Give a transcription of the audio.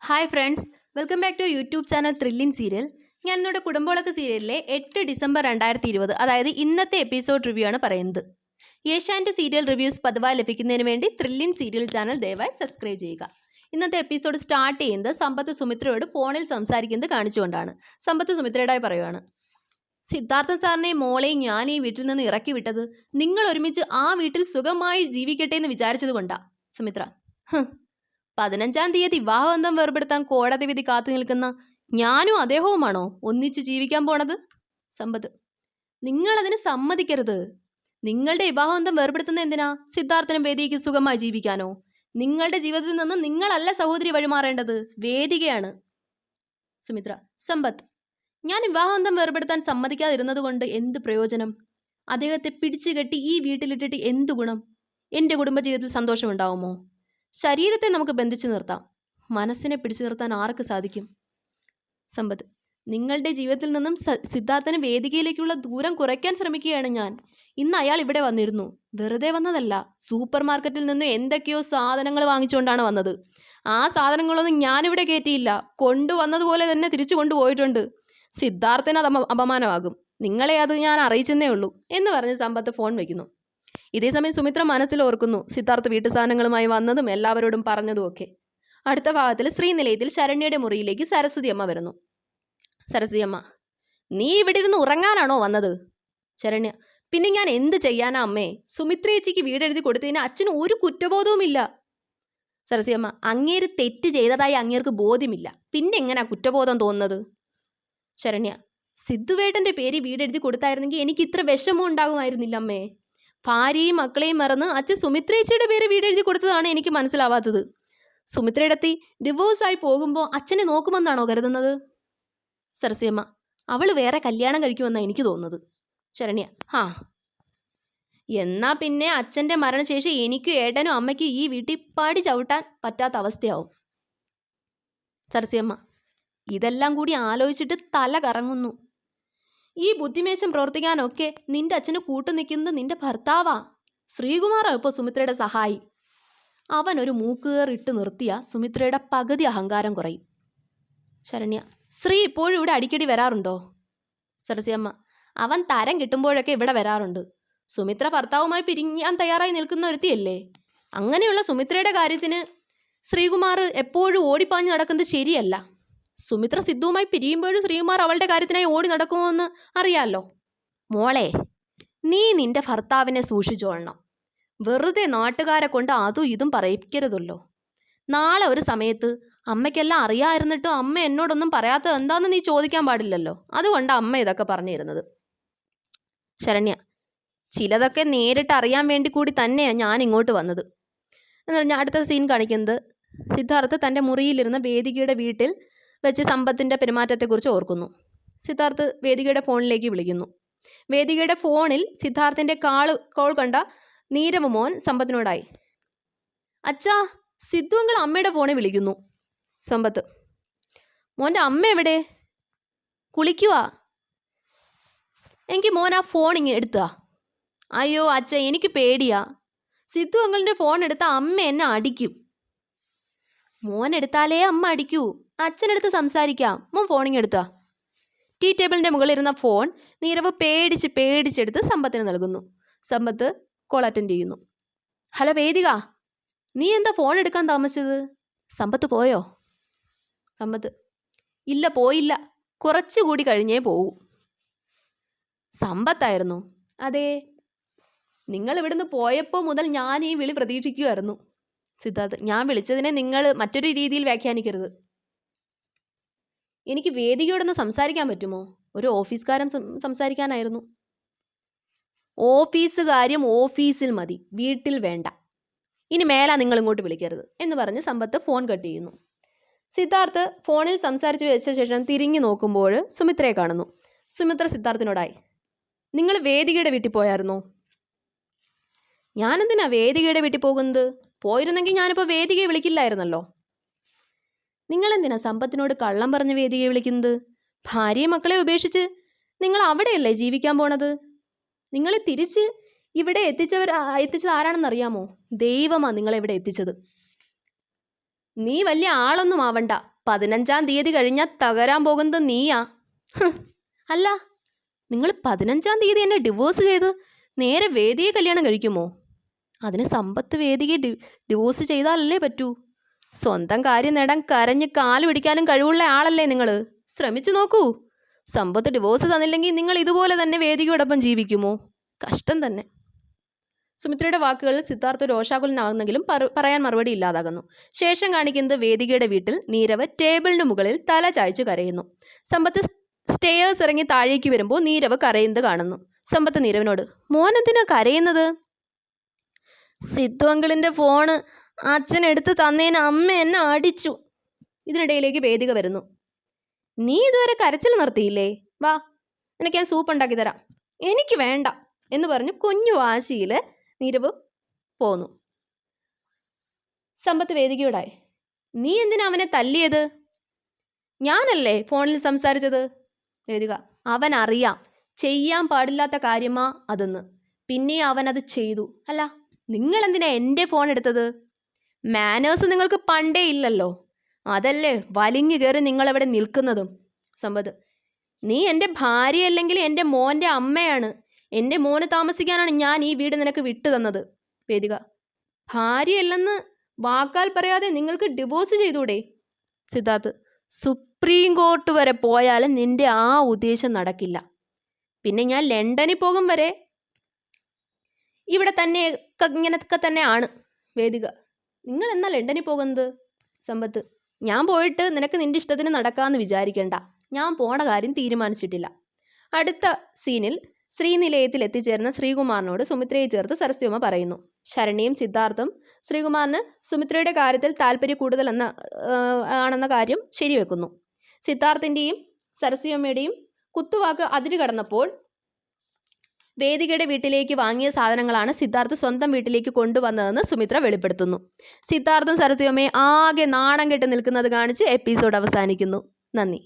Hi friends, welcome back to YouTube channel thrilling serial. ഞാൻ ഇന്നോട് കുടുംബവിളക്ക് സീരിയലിലെ 8 ഡിസംബർ 2020, അതായത് ഇന്നത്തെ എപ്പിസോഡ് റിവ്യൂ ആണ് പറയുന്നത്. ഏഷ്യാനെറ്റ് സീരിയൽ റിവ്യൂസ് പതിവായി ലഭിക്കുന്നതിന് വേണ്ടി ത്രില്ലിംഗ് സീരിയൽ ചാനൽ ദയവായി സബ്സ്ക്രൈബ് ചെയ്യുക. ഇന്നത്തെ എപ്പിസോഡ് സ്റ്റാർട്ട് ചെയ്യുന്നത് സമ്പത്ത് സുമിത്രയോട് ഫോണിൽ സംസാരിക്കുന്നത് കാണിച്ചുകൊണ്ടാണ്. സമ്പത്ത് സുമിത്രയോടായി പറയുകയാണ്, സിദ്ധാർത്ഥ സാറിനെയും മോളെയും ഞാൻ ഈ വീട്ടിൽ നിന്ന് ഇറക്കി വിട്ടത് നിങ്ങൾ ഒരുമിച്ച് ആ വീട്ടിൽ സുഖമായി ജീവിക്കട്ടെ എന്ന് വിചാരിച്ചത് കൊണ്ടാ. സുമിത്ര, 15-ാം തീയതി വിവാഹബന്ധം വേർപെടുത്താൻ കോടതി വിധി കാത്തു നിൽക്കുന്ന ഞാനും അദ്ദേഹവുമാണോ ഒന്നിച്ച് ജീവിക്കാൻ പോണത്? സമ്പത്ത്, നിങ്ങളതിന് സമ്മതിക്കരുത്. നിങ്ങളുടെ വിവാഹബന്ധം വേർപെടുത്തുന്ന എന്തിനാ? സിദ്ധാർത്ഥനും വേദികയ്ക്ക് സുഖമായി ജീവിക്കാനോ? നിങ്ങളുടെ ജീവിതത്തിൽ നിന്ന് നിങ്ങളല്ല സഹോദരി വഴിമാറേണ്ടത്, വേദികയാണ്. സുമിത്ര, സമ്പത്ത്, ഞാൻ വിവാഹബന്ധം വേർപെടുത്താൻ സമ്മതിക്കാതിരുന്നത് കൊണ്ട് എന്ത് പ്രയോജനം? അദ്ദേഹത്തെ പിടിച്ചു കെട്ടി ഈ വീട്ടിലിട്ടിട്ട് എന്തു ഗുണം? എൻ്റെ കുടുംബജീവിതത്തിൽ സന്തോഷമുണ്ടാവുമോ? ശരീരത്തെ നമുക്ക് ബന്ധിച്ചു നിർത്താം, മനസ്സിനെ പിടിച്ചു നിർത്താൻ ആർക്ക് സാധിക്കും? സമ്പത്ത്, നിങ്ങളുടെ ജീവിതത്തിൽ നിന്നും സിദ്ധാർത്ഥന് വേദികയിലേക്കുള്ള ദൂരം കുറയ്ക്കാൻ ശ്രമിക്കുകയാണ് ഞാൻ. ഇന്ന് അയാൾ ഇവിടെ വന്നിരുന്നു. വെറുതെ വന്നതല്ല, സൂപ്പർ മാർക്കറ്റിൽ നിന്ന് എന്തൊക്കെയോ സാധനങ്ങൾ വാങ്ങിച്ചുകൊണ്ടാണ് വന്നത്. ആ സാധനങ്ങളൊന്നും ഞാനിവിടെ കയറ്റിയില്ല, കൊണ്ടുവന്നതുപോലെ തന്നെ തിരിച്ചു കൊണ്ടുപോയിട്ടുണ്ട്. സിദ്ധാർത്ഥന് അത് അപമാനമാകും. നിങ്ങളെ അത് ഞാൻ അറിയിച്ചെന്നേ ഉള്ളൂ എന്ന് പറഞ്ഞ് സമ്പത്ത് ഫോൺ വയ്ക്കുന്നു. ഇതേസമയം സുമിത്ര മനസ്സിൽ ഓർക്കുന്നു സിദ്ധാർത്ഥ് വീട്ടു സാധനങ്ങളുമായി വന്നതും എല്ലാവരോടും പറഞ്ഞതുമൊക്കെ. അടുത്ത ഭാഗത്തിൽ ശ്രീനിലയത്തിൽ ശരണ്യയുടെ മുറിയിലേക്ക് സരസ്വതി അമ്മ വരുന്നു. സരസ്വതി അമ്മ, നീ ഇവിടെ ഇരുന്ന് ഉറങ്ങാനാണോ വന്നത്? ശരണ്യ, പിന്നെ ഞാൻ എന്ത് ചെയ്യാനാ അമ്മേ? സുമിത്രേച്ചിക്ക് വീടെഴുതി കൊടുത്തതിന് അച്ഛന് ഒരു കുറ്റബോധവുമില്ല. സരസ്വതി അമ്മ, അങ്ങേര് തെറ്റ് ചെയ്തതായി അങ്ങേർക്ക് ബോധ്യമില്ല, പിന്നെ എങ്ങനെയാ കുറ്റബോധം തോന്നുന്നത്? ശരണ്യ, സിദ്ധുവേട്ടന്റെ പേര് വീടെഴുതി കൊടുത്തായിരുന്നെങ്കിൽ എനിക്ക് ഇത്ര വിഷമം ഉണ്ടാകുമായിരുന്നില്ല അമ്മേ. ഭാര്യയും മക്കളെയും മറന്ന് അച്ഛൻ സുമിത്രേച്ചിയുടെ പേര് വീടെഴുതി കൊടുത്തതാണ് എനിക്ക് മനസ്സിലാവാത്തത്. സുമിത്രയിടത്തി ഡിവോഴ്സായി പോകുമ്പോൾ അച്ഛനെ നോക്കുമെന്നാണോ കരുതുന്നത്? സരസ്വതിയമ്മ, അവൾ വേറെ കല്യാണം കഴിക്കുമെന്നാണ് എനിക്ക് തോന്നുന്നത്. ശരണ്യ, എന്നാ പിന്നെ അച്ഛൻ്റെ മരണശേഷം എനിക്കും ഏട്ടനും അമ്മയ്ക്കും ഈ വീട്ടിൽ പടി ചവിട്ടാൻ പറ്റാത്ത അവസ്ഥയാവും. സരസ്വതിയമ്മ, ഇതെല്ലാം കൂടി ആലോചിച്ചിട്ട് തല കറങ്ങുന്നു. ഈ ബുദ്ധിമേശം പ്രവർത്തിക്കാനൊക്കെ നിന്റെ അച്ഛന് കൂട്ടു നിൽക്കുന്നത് നിന്റെ ഭർത്താവാ. ശ്രീകുമാറാ ഇപ്പോൾ സുമിത്രയുടെ സഹായി. അവൻ ഒരു മൂക്കുകയർ ഇട്ട് നിർത്തിയ സുമിത്രയുടെ പകുതി അഹങ്കാരം കുറയും. ശരണ്യ, ശ്രീ ഇപ്പോഴും ഇവിടെ അടിക്കടി വരാറുണ്ടോ? സരസ്വതിയമ്മ, അവൻ തരം കിട്ടുമ്പോഴൊക്കെ ഇവിടെ വരാറുണ്ട്. സുമിത്ര ഭർത്താവുമായി പിരിയാൻ തയ്യാറായി നിൽക്കുന്ന ഒരുത്തിയല്ലേ. അങ്ങനെയുള്ള സുമിത്രയുടെ കാര്യത്തിന് ശ്രീകുമാർ എപ്പോഴും ഓടിപ്പാഞ്ഞ് നടക്കുന്നത് ശരിയല്ല. സുമിത്ര സിദ്ധുവുമായി പിരിയുമ്പോഴും ശ്രീകുമാർ അവളുടെ കാര്യത്തിനായി ഓടി നടക്കുമെന്ന് അറിയാമല്ലോ. മോളെ, നീ നിന്റെ ഭർത്താവിനെ സൂക്ഷിച്ചോളണം. വെറുതെ നാട്ടുകാരെ കൊണ്ട് അതും ഇതും പറയിക്കരുതല്ലോ. നാളെ ഒരു സമയത്ത് അമ്മയ്ക്കെല്ലാം അറിയാമായിരുന്നിട്ടും അമ്മ എന്നോടൊന്നും പറയാത്തത് എന്താണെന്ന് നീ ചോദിക്കാൻ പാടില്ലല്ലോ. അതുകൊണ്ടാണ് അമ്മ ഇതൊക്കെ പറഞ്ഞു തരുന്നത്. ശരണ്യ, ചിലതൊക്കെ നേരിട്ട് അറിയാൻ വേണ്ടി കൂടി തന്നെയാണ് ഞാൻ ഇങ്ങോട്ട് വന്നത് എന്ന് പറഞ്ഞാൽ അടുത്ത സീൻ കാണിക്കുന്നത് സിദ്ധാർത്ഥ് തൻ്റെ മുറിയിലിരുന്ന വേദികയുടെ വീട്ടിൽ വെച്ച് സമ്പത്തിൻ്റെ പെരുമാറ്റത്തെക്കുറിച്ച് ഓർക്കുന്നു. സിദ്ധാർത്ഥ് വേദികയുടെ ഫോണിലേക്ക് വിളിക്കുന്നു. വേദികയുടെ ഫോണിൽ സിദ്ധാർത്ഥിൻ്റെ കോൾ കണ്ട നീരവ് മോൻ സമ്പത്തിനോടായി, അച്ഛാ, സിദ്ധു അങ്കിൾ അമ്മയുടെ ഫോണിൽ വിളിക്കുന്നു. സമ്പത്ത്, മോൻ്റെ അമ്മ എവിടെ? കുളിക്കുവാ. എനിക്ക് മോൻ ആ ഫോൺ ഇങ്ങനെ എടുത്താ. അയ്യോ അച്ഛ, എനിക്ക് പേടിയാ. സിദ്ധു അങ്കിളിൻ്റെ ഫോൺ എടുത്താൽ അമ്മ എന്നെ അടിക്കും. മോൻ എടുത്താലേ അമ്മ അടിക്കൂ. അച്ഛനെടുത്ത് സംസാരിക്കാം. മോൻ ഫോണിങ് എടുത്താ. ടീ ടേബിളിൻ്റെ മുകളിലിരുന്ന ഫോൺ നീരവ് പേടിച്ചെടുത്ത് സമ്പത്തിന് നൽകുന്നു. സമ്പത്ത് കോൾ അറ്റൻഡ് ചെയ്യുന്നു. ഹലോ വേദിക, നീ എന്താ ഫോൺ എടുക്കാൻ താമസിച്ചത്? സമ്പത്ത് പോയോ? സമ്പത്ത്, ഇല്ല പോയില്ല, കുറച്ചുകൂടി കഴിഞ്ഞേ പോവൂ. സമ്പത്തായിരുന്നു? അതെ, നിങ്ങൾ ഇവിടുന്ന് പോയപ്പോൾ മുതൽ ഞാൻ ഈ വിളി പ്രതീക്ഷിക്കുമായിരുന്നു. സിദ്ധാർത്ഥ്, ഞാൻ വിളിച്ചതിനെ നിങ്ങൾ മറ്റൊരു രീതിയിൽ വ്യാഖ്യാനിക്കരുത്. എനിക്ക് വേദികയോടൊന്ന് സംസാരിക്കാൻ പറ്റുമോ? ഒരു ഓഫീസുകാരൻ സംസാരിക്കാനായിരുന്നു. ഓഫീസ് കാര്യം ഓഫീസിൽ മതി, വീട്ടിൽ വേണ്ട. ഇനി മേലാ നിങ്ങൾ ഇങ്ങോട്ട് വിളിക്കരുത് എന്ന് പറഞ്ഞ് സമ്പത്ത് ഫോൺ കട്ട് ചെയ്യുന്നു. സിദ്ധാർത്ഥ് ഫോണിൽ സംസാരിച്ച് വെച്ച ശേഷം തിരിഞ്ഞു നോക്കുമ്പോൾ സുമിത്രയെ കാണുന്നു. സുമിത്ര സിദ്ധാർത്ഥിനോടായി, നിങ്ങൾ വേദികയുടെ വീട്ടിൽ പോയായിരുന്നോ? ഞാനെന്തിനാ വേദികയുടെ വീട്ടിൽ പോകുന്നത്? പോയിരുന്നെങ്കിൽ ഞാനിപ്പോൾ വേദികയെ വിളിക്കില്ലായിരുന്നല്ലോ. നിങ്ങളെന്തിനാ സമ്പത്തിനോട് കള്ളം പറഞ്ഞ് വേദികയെ വിളിക്കുന്നത്? ഭാര്യയും മക്കളെ ഉപേക്ഷിച്ച് നിങ്ങൾ അവിടെയല്ലേ ജീവിക്കാൻ പോണത്? നിങ്ങളെ തിരിച്ച് ഇവിടെ എത്തിച്ചത് ആരാണെന്നറിയാമോ? ദൈവമാണ് നിങ്ങളെ ഇവിടെ എത്തിച്ചത്. നീ വലിയ ആളൊന്നും ആവണ്ട, 15-ാം തീയതി കഴിഞ്ഞാൽ തകരാൻ പോകുന്നത് നീയാ. അല്ല, നിങ്ങൾ 15-ാം തീയതി എന്നെ ഡിവോഴ്സ് ചെയ്ത് നേരെ വേദിയെ കല്യാണം കഴിക്കുമോ? അതിന് സമ്പത്ത് വേദിയെ ഡിവോഴ്സ് ചെയ്താലല്ലേ പറ്റൂ. സ്വന്തം കാര്യം നേടാൻ കരഞ്ഞ് കാല് പിടിക്കാനും കഴിവുള്ള ആളല്ലേ നിങ്ങൾ. ശ്രമിച്ചു നോക്കൂ. സമ്പത്ത് ഡിവോഴ്സ് തന്നില്ലെങ്കിൽ നിങ്ങൾ ഇതുപോലെ തന്നെ വേദിയോടൊപ്പം ജീവിക്കുമോ? കഷ്ടം തന്നെ. സുമിത്രയുടെ വാക്കുകളിൽ സിദ്ധാർത്ഥ രോഷാകുലനാകുന്നെങ്കിലും പറയാൻ മറുപടി ഇല്ലാതാകുന്നു. ശേഷം കാണിക്കുന്നത് വേദികയുടെ വീട്ടിൽ നീരവ് ടേബിളിന് മുകളിൽ തല ചായ്ച്ചു കരയുന്നു. സമ്പത്ത് സ്റ്റെയേഴ്സ് ഇറങ്ങി താഴേക്ക് വരുമ്പോൾ നീരവ് കരയുന്നത് കാണുന്നു. സമ്പത്ത് നീരവിനോട്, മോൻ എന്തിനാ കരയുന്നത്? സിദ്ധു അങ്കിളിൻ്റെ ഫോണ് അച്ഛൻ എടുത്ത് തന്നേന് അമ്മ എന്നെ അടിച്ചു. ഇതിനിടയിലേക്ക് വേദിക വരുന്നു. നീ ഇതുവരെ കരച്ചിൽ നിർത്തിയില്ലേ? വാ, നിനക്ക് ഞാൻ സൂപ്പ് ഉണ്ടാക്കി തരാം. എനിക്ക് വേണ്ട എന്ന് പറഞ്ഞു കുഞ്ഞു വാശിയിൽ നീരവ് പോന്നു. സമ്പത്ത് വേദികയോടായി, നീ എന്തിനാ അവനെ തല്ലിയത്? ഞാനല്ലേ ഫോണിൽ സംസാരിച്ചത്. വേദിക, അവൻ അറിയാം ചെയ്യാൻ പാടില്ലാത്ത കാര്യമാ അതെന്ന്. പിന്നെ അവനത് ചെയ്തു. അല്ല, നിങ്ങൾ എന്തിനാ എൻ്റെ ഫോൺ എടുത്തത്? മാനേഴ്സ് നിങ്ങൾക്ക് പണ്ടേ ഇല്ലല്ലോ. അതല്ലേ വലിഞ്ഞു കയറി നിങ്ങളെവിടെ നിൽക്കുന്നതും. സമ്പത്ത്, നീ എൻ്റെ ഭാര്യയല്ലെങ്കിൽ എൻ്റെ മോൻ്റെ അമ്മയാണ്. എൻ്റെ മോന് താമസിക്കാനാണ് ഞാൻ ഈ വീട് നിനക്ക് വിട്ടു തന്നത്. വേദിക, ഭാര്യയല്ലെന്ന് വാക്കാൽ പറയാതെ നിങ്ങൾക്ക് ഡിവോഴ്സ് ചെയ്തൂടെ? സിദ്ധാർത്ഥ്, സുപ്രീം കോർട്ട് വരെ പോയാലും നിന്റെ ആ ഉദ്ദേശം നടക്കില്ല. പിന്നെ ഞാൻ ലണ്ടനിൽ പോകും വരെ ഇവിടെ തന്നെ ഇങ്ങനൊക്കെ തന്നെയാണ്. വേദിക, നിങ്ങൾ എന്നാ ലണ്ടനിൽ പോകുന്നത്? സമ്പത്ത്, ഞാൻ പോയിട്ട് നിനക്ക് നിന്റെ ഇഷ്ടത്തിന് നടക്കാമെന്ന് വിചാരിക്കേണ്ട. ഞാൻ പോണ കാര്യം തീരുമാനിച്ചിട്ടില്ല. അടുത്ത സീനിൽ ശ്രീനിലയത്തിൽ എത്തിച്ചേർന്ന ശ്രീകുമാറിനോട് സുമിത്രയെ ചേർത്ത് സരസ്വമ്മ പറയുന്നു. ശരണ്യയും സിദ്ധാർത്ഥും ശ്രീകുമാറിന് സുമിത്രയുടെ കാര്യത്തിൽ താല്പര്യം ആണെന്ന കാര്യം ശരിവെക്കുന്നു. സിദ്ധാർത്ഥിൻ്റെയും സരസ്വമ്മയുടെയും കുത്തുവാക്ക് അതിര് കടന്നപ്പോൾ വേദികയുടെ വീട്ടിലേക്ക് വാങ്ങിയ സാധനങ്ങളാണ് സിദ്ധാർത്ഥ് സ്വന്തം വീട്ടിലേക്ക് കൊണ്ടുവന്നതെന്ന് സുമിത്ര വെളിപ്പെടുത്തുന്നു. സിദ്ധാർത്ഥും സരസ്വമ്മയും ആകെ നാണം കെട്ട് നിൽക്കുന്നത് കാണിച്ച് എപ്പിസോഡ് അവസാനിക്കുന്നു. നന്ദി.